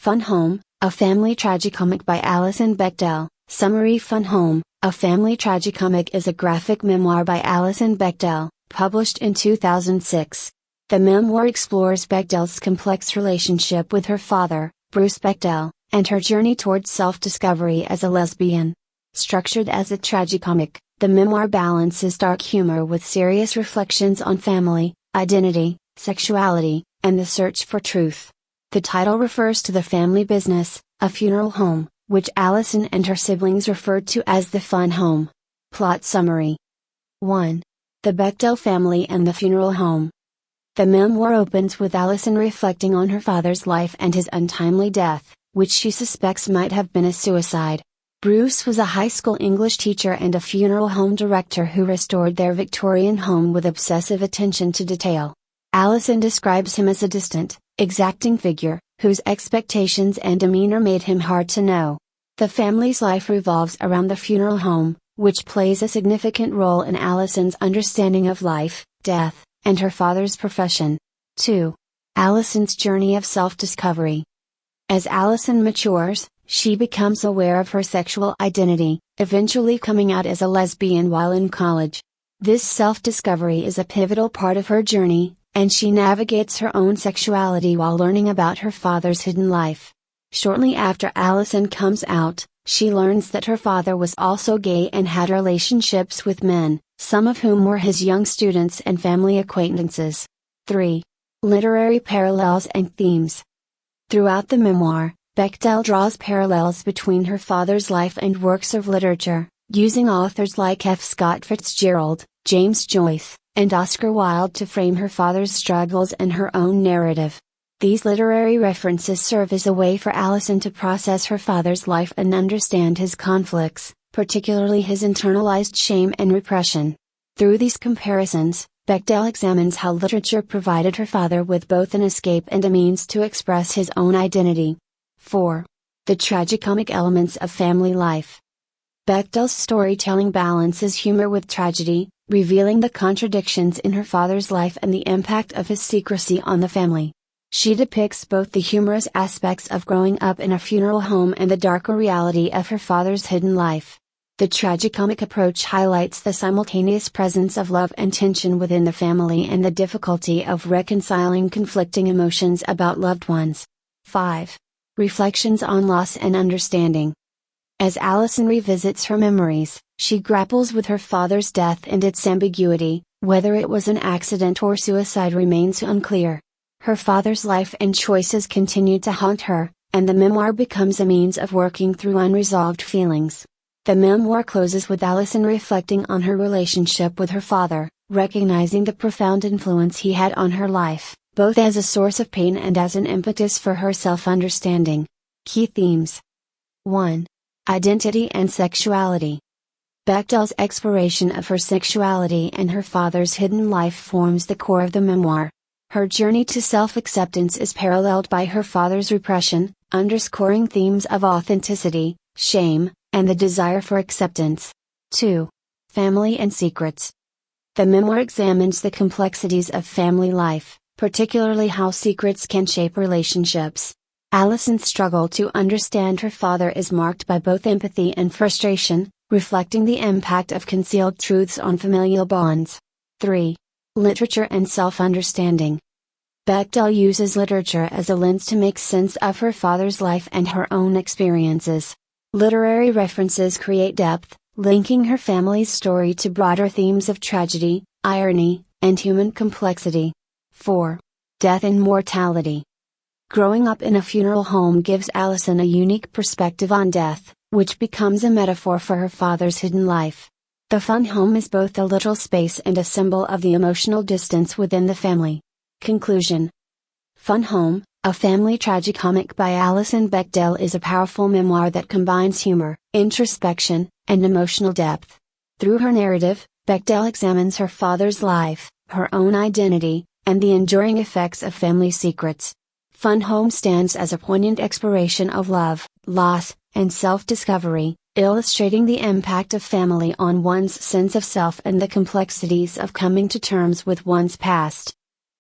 Fun Home, a family tragicomic by Alison Bechdel. Summary: Fun Home, a family tragicomic is a graphic memoir by Alison Bechdel, published in 2006. The memoir explores Bechdel's complex relationship with her father, Bruce Bechdel, and her journey towards self-discovery as a lesbian. Structured as a tragicomic, the memoir balances dark humor with serious reflections on family, identity, sexuality, and the search for truth. The title refers to the family business, a funeral home, which Alison and her siblings referred to as the Fun Home. Plot summary. 1. The Bechdel family and the funeral home. The memoir opens with Alison reflecting on her father's life and his untimely death, which she suspects might have been a suicide. Bruce was a high school English teacher and a funeral home director who restored their Victorian home with obsessive attention to detail. Alison describes him as a distant, exacting figure, whose expectations and demeanor made him hard to know. The family's life revolves around the funeral home, which plays a significant role in Alison's understanding of life, death, and her father's profession. 2. Alison's journey of self-discovery. As Alison matures, she becomes aware of her sexual identity, eventually coming out as a lesbian while in college. This self-discovery is a pivotal part of her journey, and she navigates her own sexuality while learning about her father's hidden life. Shortly after Alison comes out, she learns that her father was also gay and had relationships with men, some of whom were his young students and family acquaintances. 3. Literary parallels and themes. Throughout the memoir, Bechdel draws parallels between her father's life and works of literature, using authors like F. Scott Fitzgerald, James Joyce, and Oscar Wilde to frame her father's struggles and her own narrative. These literary references serve as a way for Alison to process her father's life and understand his conflicts, particularly his internalized shame and repression. Through these comparisons, Bechdel examines how literature provided her father with both an escape and a means to express his own identity. 4. The tragicomic elements of family life. Bechdel's storytelling balances humor with tragedy, revealing the contradictions in her father's life and the impact of his secrecy on the family. She depicts both the humorous aspects of growing up in a funeral home and the darker reality of her father's hidden life. The tragicomic approach highlights the simultaneous presence of love and tension within the family and the difficulty of reconciling conflicting emotions about loved ones. 5. Reflections on loss and understanding. As Alison revisits her memories, she grapples with her father's death and its ambiguity. Whether it was an accident or suicide remains unclear. Her father's life and choices continue to haunt her, and the memoir becomes a means of working through unresolved feelings. The memoir closes with Alison reflecting on her relationship with her father, recognizing the profound influence he had on her life, both as a source of pain and as an impetus for her self-understanding. Key themes. 1. Identity and sexuality. Bechdel's exploration of her sexuality and her father's hidden life forms the core of the memoir. Her journey to self-acceptance is paralleled by her father's repression, underscoring themes of authenticity, shame, and the desire for acceptance. 2. Family and secrets. The memoir examines the complexities of family life, particularly how secrets can shape relationships. Alison's struggle to understand her father is marked by both empathy and frustration, reflecting the impact of concealed truths on familial bonds. 3. Literature and self-understanding. Bechdel uses literature as a lens to make sense of her father's life and her own experiences. Literary references create depth, linking her family's story to broader themes of tragedy, irony, and human complexity. 4. Death and mortality. Growing up in a funeral home gives Alison a unique perspective on death, which becomes a metaphor for her father's hidden life. The Fun Home is both a literal space and a symbol of the emotional distance within the family. Conclusion. Fun Home, a family tragicomic by Alison Bechdel is a powerful memoir that combines humor, introspection, and emotional depth. Through her narrative, Bechdel examines her father's life, her own identity, and the enduring effects of family secrets. Fun Home stands as a poignant exploration of love, loss, and self-discovery, illustrating the impact of family on one's sense of self and the complexities of coming to terms with one's past.